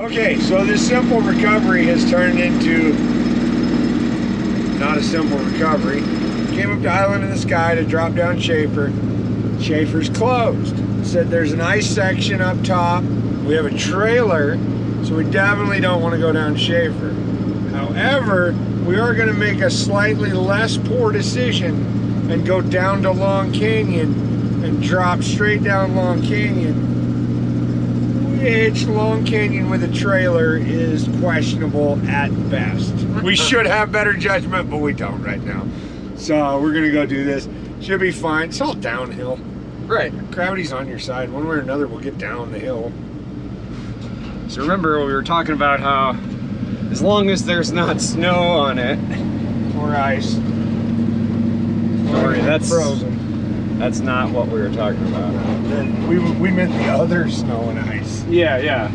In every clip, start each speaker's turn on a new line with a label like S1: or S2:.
S1: Okay, so this simple recovery has turned into not a simple recovery. Came up to Island in the Sky to drop down Shafer. Shafer's closed. Said there's an ice section up top. We have a trailer, so we definitely don't want to go down Shafer. However, we are going to make a slightly less poor decision and go down to Long Canyon and drop straight down Long Canyon, which Long Canyon with a trailer is questionable at best. We should have better judgment, but we don't right now. So we're gonna go do this. Should be fine. It's all downhill.
S2: Right.
S1: Gravity's on your side. One way or another, we'll get down the hill.
S2: So remember, we were talking about how as long as there's not snow on it,
S1: Or ice.
S2: sorry, that's
S1: frozen.
S2: That's not what we were talking about.
S1: We meant the other snow and ice.
S2: Yeah, yeah.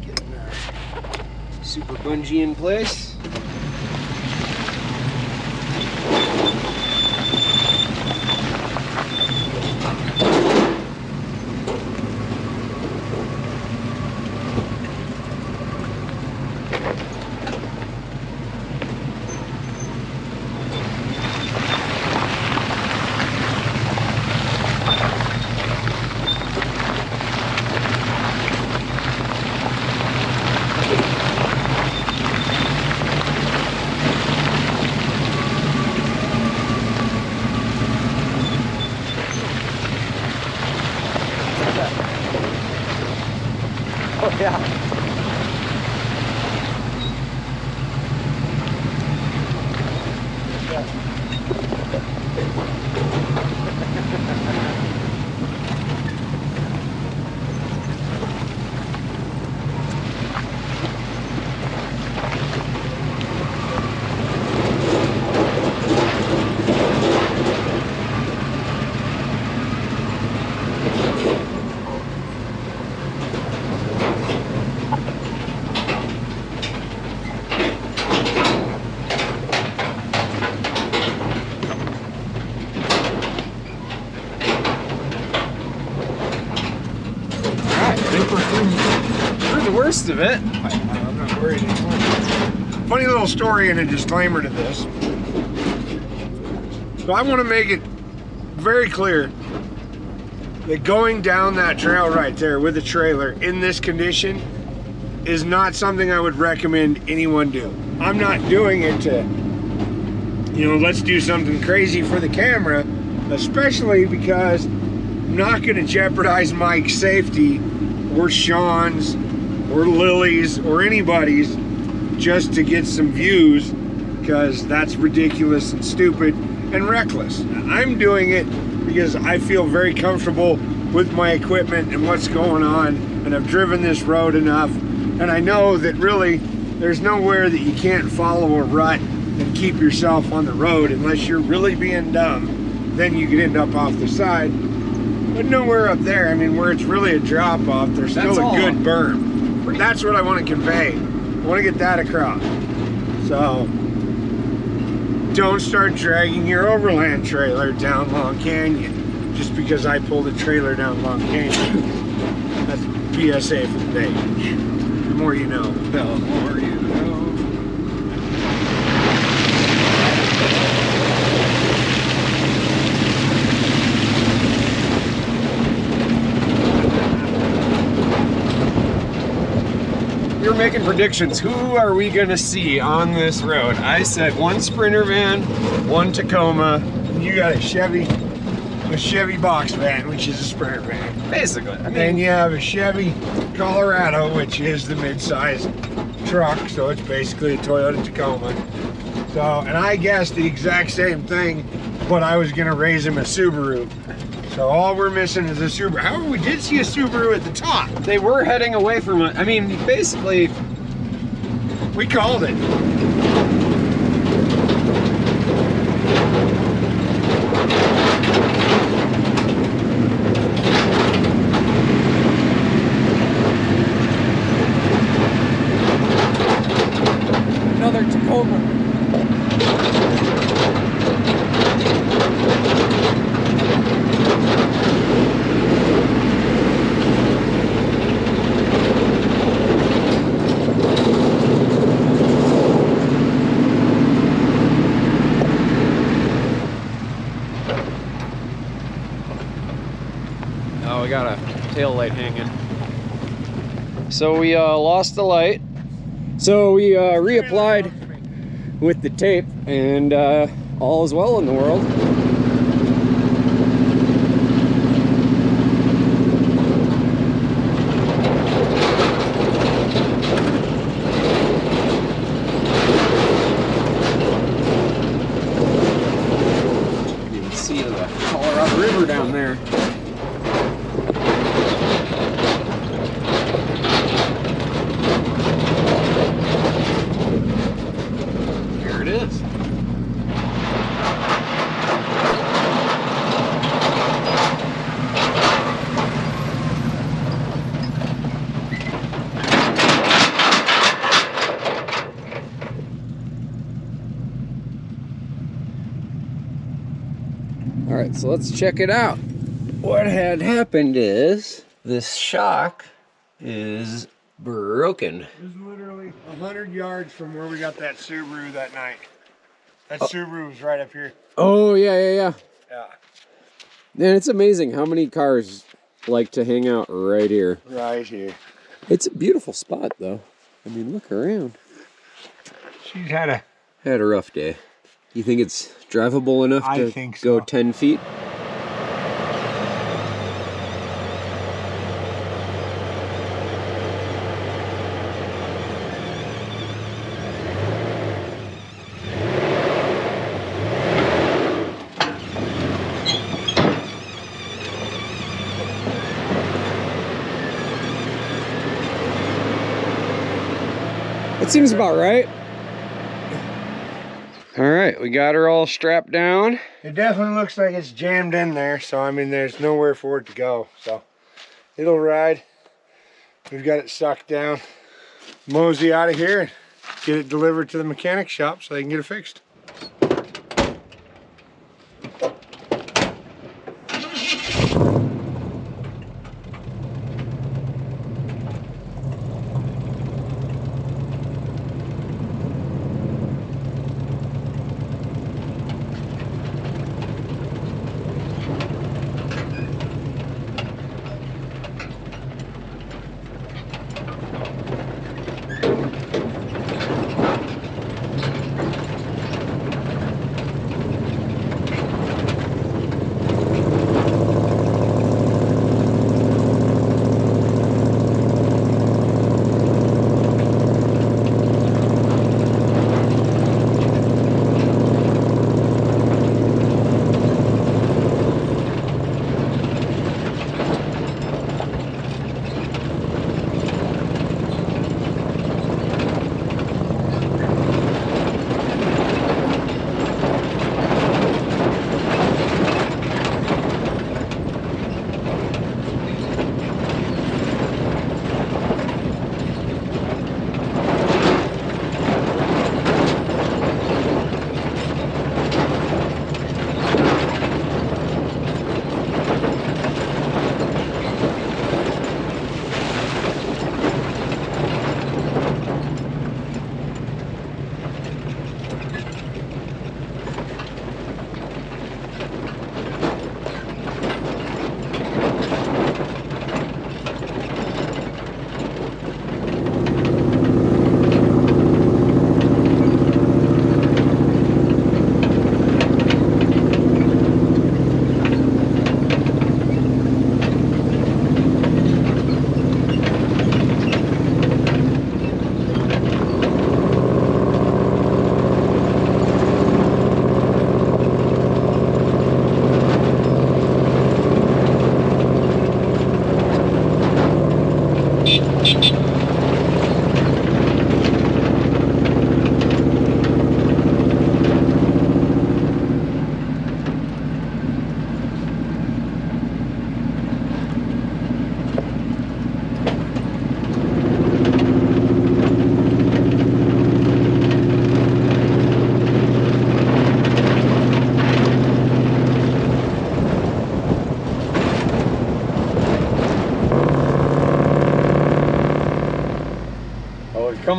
S2: Getting a super bungee in place. Oh yeah. Through the worst of it.
S1: I'm not worried anymore. Funny little story and a disclaimer to this. So I want to make it very clear that going down that trail right there with a trailer in this condition is not something I would recommend anyone do. I'm not doing it to, you know, let's do something crazy for the camera, especially because I'm not going to jeopardize Mike's safety or Sean's or Lily's or anybody's just to get some views, because that's ridiculous and stupid and reckless. I'm doing it because I feel very comfortable with my equipment and what's going on, and I've driven this road enough, and I know that really there's nowhere that you can't follow a rut and keep yourself on the road unless you're really being dumb. Then you could end up off the side. But nowhere up there, I mean, where it's really a drop off, there's still a good berm. That's what I want to convey. I want to get that across. So, don't start dragging your overland trailer down Long Canyon just because I pulled a trailer down Long Canyon. That's PSA for the day. The more you know.
S2: The more you know. We were making predictions. Who are we gonna see on this road? I said one Sprinter van, one Tacoma.
S1: You got a Chevy box van, which is a Sprinter van.
S2: Basically. I mean,
S1: Then you have a Chevy Colorado, which is the mid-size truck, so it's basically a Toyota Tacoma. So, and I guessed the exact same thing, but I was gonna raise him a Subaru. So all we're missing is a Subaru. However, we did see a Subaru at the top.
S2: they were heading away from it. I mean, basically,
S1: We called it.
S2: no, another Tacoma. Oh, we got a tail light hanging. So we lost the light. So we reapplied with the tape, and all is well in the world. You can see the Colorado River down there. There it is. All right, so let's check it out. What had happened is this shock is broken.
S1: It was literally 100 yards from where we got that Subaru that night. That Subaru was right up here.
S2: Oh, yeah.
S1: Yeah.
S2: Man, it's amazing how many cars like to hang out right here.
S1: Right here.
S2: It's a beautiful spot, though. I mean, look around.
S1: She's had a
S2: rough day. You think it's drivable enough
S1: I
S2: to
S1: think
S2: go
S1: so.
S2: 10 feet? That seems about right. All right, we got her all strapped down.
S1: It definitely looks like it's jammed in there, so I mean there's nowhere for it to go. So it'll ride. We've got it sucked down. Mosey out of here and get it delivered to the mechanic shop so they can get it fixed.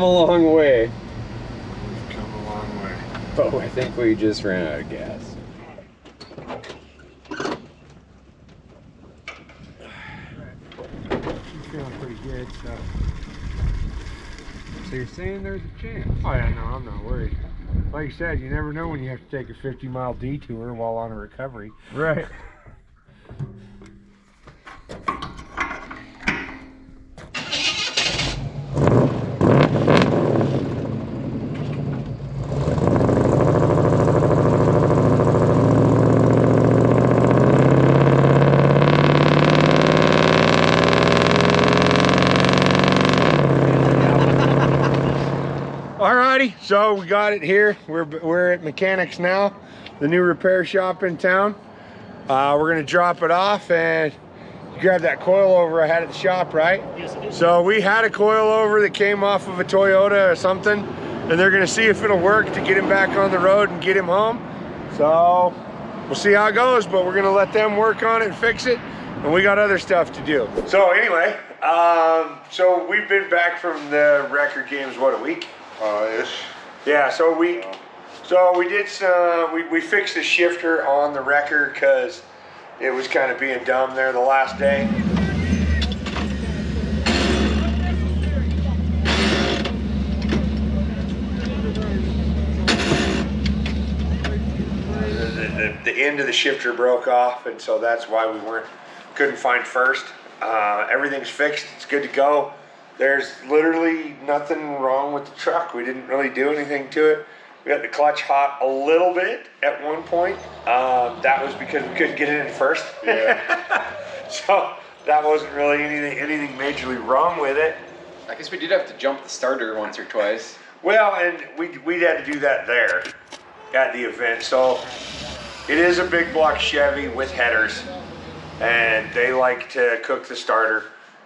S2: a long way.
S1: We've come a long way.
S2: But I think we just ran out of gas.
S1: I'm feeling pretty good, so.
S2: So you're saying there's a chance?
S1: Oh yeah, no, I'm not worried. Like you said, you never know when you have to take a 50-mile detour while on a recovery.
S2: Right.
S1: Alrighty, so we got it here. We're at Mechanics Now, the new repair shop in town. We're gonna drop it off and grab that coilover I had at the shop, right?
S3: Yes, it is.
S1: So we had a coilover that came off of a Toyota or something, and they're gonna see if it'll work to get him back on the road and get him home. So we'll see how it goes, but we're gonna let them work on it and fix it, and we got other stuff to do. So anyway, so we've been back from the record games, what, a week?
S4: Ish.
S1: Yeah, so we did some, we fixed the shifter on the wrecker because it was kind of being dumb there the last day. The end of the shifter broke off, and so that's why we couldn't find first. Everything's fixed, it's good to go. There's literally nothing wrong with the truck. We didn't really do anything to it. We got the clutch hot a little bit at one point. That was because we couldn't get it in first.
S4: Yeah.
S1: So that wasn't really anything majorly wrong with it.
S2: I guess we did have to jump the starter once or twice.
S1: Well, and we had to do that there at the event. So it is a big block Chevy with headers, and they like to cook the starter.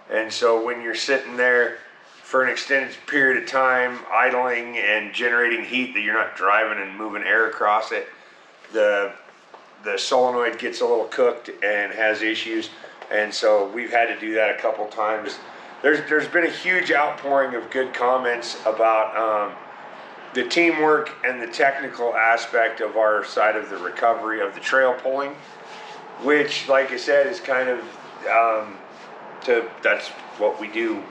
S1: And so when you're sitting there for an extended period of time, idling and generating heat that you're not driving and moving air across it, the solenoid gets a little cooked and has issues. And so we've had to do that a couple times. There's been a huge outpouring of good comments about the teamwork and the technical aspect of our side of the recovery of the trail pulling, which, like I said, is kind of that's what we do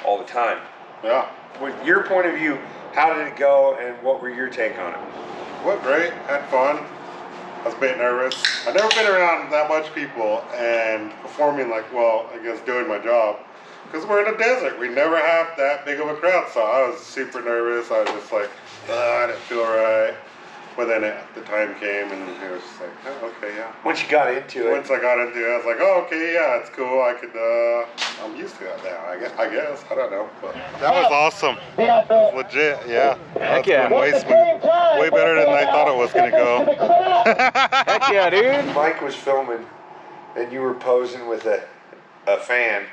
S1: all the time.
S4: Yeah.
S1: With your point of view, how did it go and what were your take on it?
S4: Went great. Had fun. I was a bit nervous. I've never been around that much people and performing like, well, I guess doing my job. Because we're in a desert. We never have that big of a crowd. So I was super nervous. I was just like, I didn't feel right. But then the time came and it was just like, oh, okay, yeah.
S1: Once you got into it.
S4: Once I got into it, I was like, oh, okay, yeah, it's cool. I could, I'm used to that now, I guess. I don't know. But that was awesome. Legit, yeah.
S2: Heck yeah.
S4: Way smooth. Way better than I thought it was going to go.
S2: Heck yeah, dude.
S1: Mike was filming and you were posing with a fan.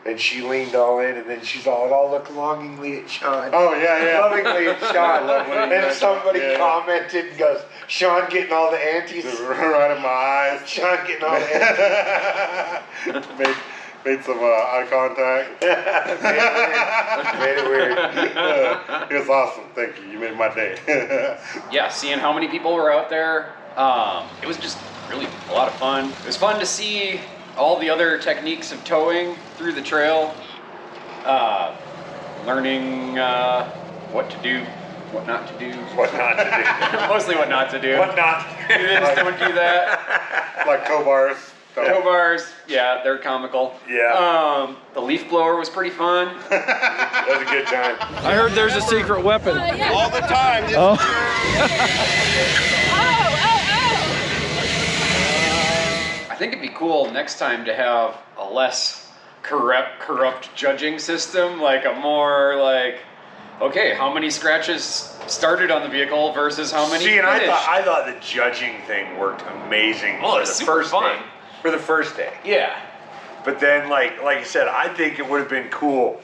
S1: And she leaned all in, and then she's all look longingly at Sean.
S4: Oh, yeah.
S1: Lovingly at Sean. And somebody commented and goes, Sean getting all the anties.
S4: Right in my eyes.
S1: Sean getting all the anties.
S4: made some eye contact.
S1: Made it weird.
S4: It was awesome. Thank you. You made my day.
S2: Yeah, seeing how many people were out there, it was just really a lot of fun. It was fun to see all the other techniques of towing through the trail, learning what to do, what not to do.
S1: What not to do.
S2: Mostly what not to do.
S1: What not to do.
S2: Just don't do that.
S4: Like tow bars.
S2: Tow bars, yeah, they're comical.
S1: Yeah.
S2: The leaf blower was pretty fun.
S1: That was a good time.
S5: I heard there's a secret weapon.
S4: All the time.
S2: I think it'd be cool next time to have a less corrupt judging system, like a more like, okay, how many scratches started on the vehicle versus how many
S1: See, and
S2: finished?
S1: I thought the judging thing worked amazing
S2: Oh,
S1: for
S2: it's
S1: the
S2: super
S1: first
S2: fun.
S1: day. For the first day.
S2: Yeah.
S1: But then, like I said, I think it would have been cool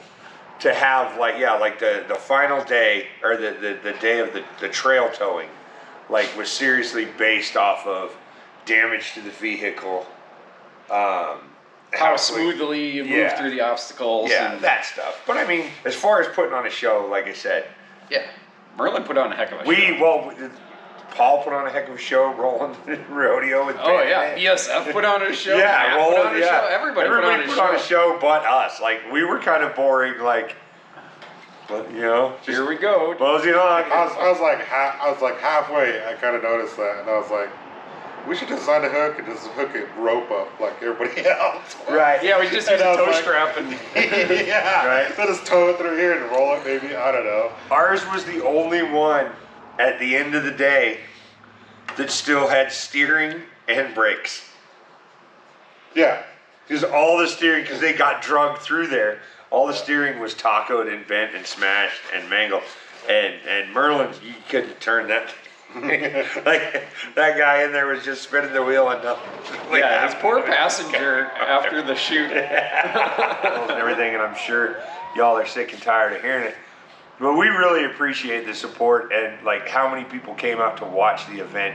S1: to have, like the final day, or the day of the trail towing, like, was seriously based off of damage to the vehicle,
S2: how smoothly you move through the obstacles.
S1: Yeah,
S2: and
S1: that stuff. But I mean, as far as putting on a show, like I said,
S2: yeah, Merlin put on a heck of a show.
S1: Well, Paul put on a heck of a show, rolling rodeo with
S2: Oh yeah, BSF put on a show.
S1: Yeah,
S2: Matt put on a show. Everybody
S1: put on a show, but us. Like we were kind of boring. Like, but you know, just
S2: here we go.
S1: Mosey on.
S4: I was like halfway. I kind of noticed that, and I was like, we should design a hook and just hook it rope up like everybody else.
S1: Right.
S2: Yeah, we just use a toe strap and
S4: yeah. Right. So just tow it through here and roll it. Maybe I don't know.
S1: Ours was the only one at the end of the day that still had steering and brakes.
S4: Yeah.
S1: Because all the steering, because they got drugged through there, all the steering was tacoed and bent and smashed and mangled. And Merlin's, you couldn't turn that. Like that guy in there was just spinning the wheel and nothing.
S2: Yeah, his poor passenger after the shoot.
S1: And everything, and I'm sure y'all are sick and tired of hearing it. But we really appreciate the support and like how many people came out to watch the event.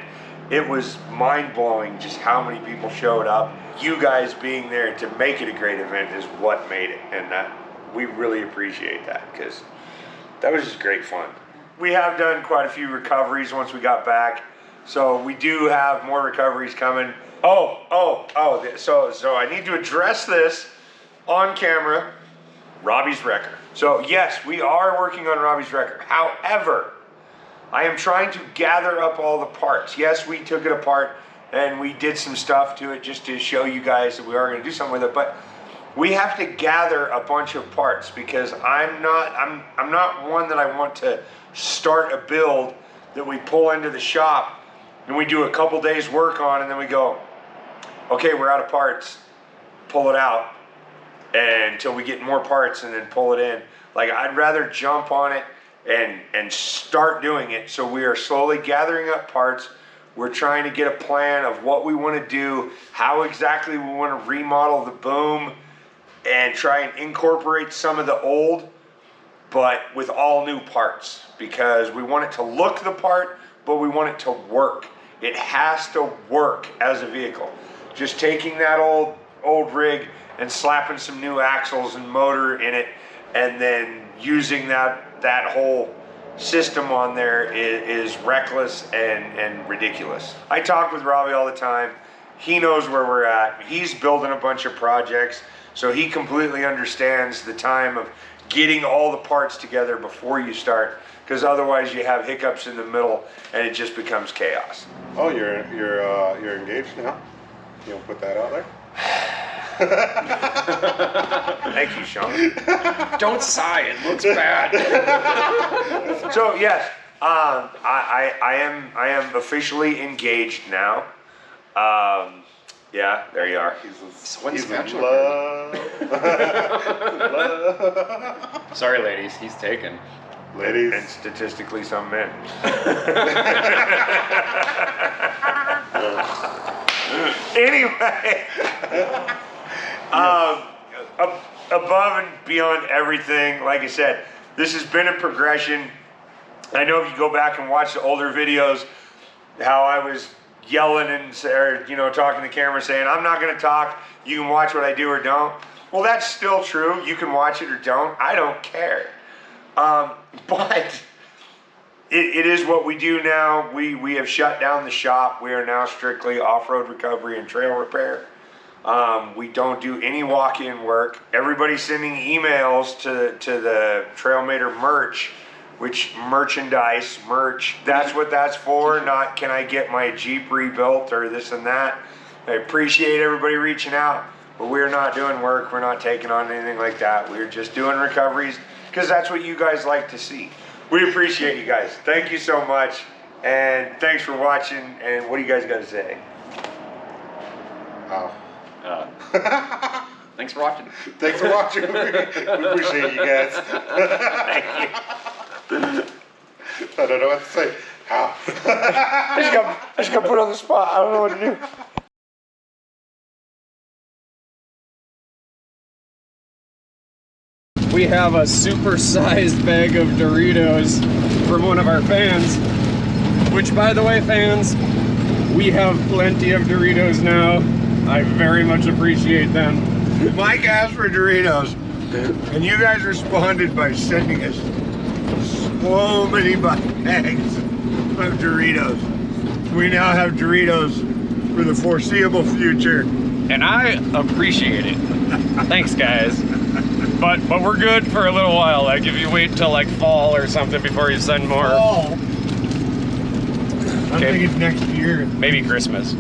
S1: It was mind-blowing just how many people showed up. You guys being there to make it a great event is what made it, and that we really appreciate that because that was just great fun. We have done quite a few recoveries once we got back, so we do have more recoveries coming. So I need to address this on camera. Robbie's wrecker. So yes, we are working on Robbie's wrecker. However, I am trying to gather up all the parts. Yes, we took it apart and we did some stuff to it just to show you guys that we are going to do something with it, but we have to gather a bunch of parts because I'm not one that I want to start a build that we pull into the shop and we do a couple days work on and then we go, okay, we're out of parts, pull it out until we get more parts and then pull it in. Like I'd rather jump on it and start doing it. So we are slowly gathering up parts. We're trying to get a plan of what we want to do, how exactly we want to remodel the boom and try and incorporate some of the old, but with all new parts because we want it to look the part, but we want it to work. It has to work as a vehicle. Just taking that old rig and slapping some new axles and motor in it and then using that whole system on there is reckless and ridiculous. I talk with Robbie all the time. He knows where we're at. He's building a bunch of projects, so he completely understands the time of getting all the parts together before you start, because otherwise you have hiccups in the middle and it just becomes chaos.
S4: Oh, you're engaged now? You don't put that out there?
S1: Thank you, Sean.
S2: Don't sigh, it looks bad.
S1: So yes, I am officially engaged now. Yeah, there you are.
S2: When's
S4: He's in
S2: bachelor
S4: love.
S2: Sorry, ladies, he's taken.
S4: Ladies.
S1: And statistically, some men. Anyway, above and beyond everything, like I said, this has been a progression. I know if you go back and watch the older videos, how I was yelling and talking to the camera saying, I'm not going to talk, you can watch what I do or don't. Well, that's still true. You can watch it or don't. I don't care. But it is what we do now. We have shut down the shop. We are now strictly off-road recovery and trail repair. We don't do any walk-in work. Everybody's sending emails to the Trailmater merch, which merch, that's what that's for, not can I get my Jeep rebuilt or this and that. I appreciate everybody reaching out, but we're not doing work. We're not taking on anything like that. We're just doing recoveries because that's what you guys like to see. We appreciate you guys. Thank you so much, and thanks for watching, and what do you guys got to say?
S2: Thanks for watching.
S4: Thanks for watching. We appreciate you guys.
S1: Thank you.
S4: I don't know what to say. How?
S1: I just got put on the spot. I don't know what to do.
S2: We have a super-sized bag of Doritos from one of our fans, which, by the way, fans, we have plenty of Doritos now. I very much appreciate them.
S1: Mike asked for Doritos, and you guys responded by sending us so many bags of Doritos. We now have Doritos for the foreseeable future.
S2: And I appreciate it. Thanks, guys. But we're good for a little while. Like if you wait till like fall or something before you send more.
S1: Oh. I think it's next year.
S2: Maybe Christmas.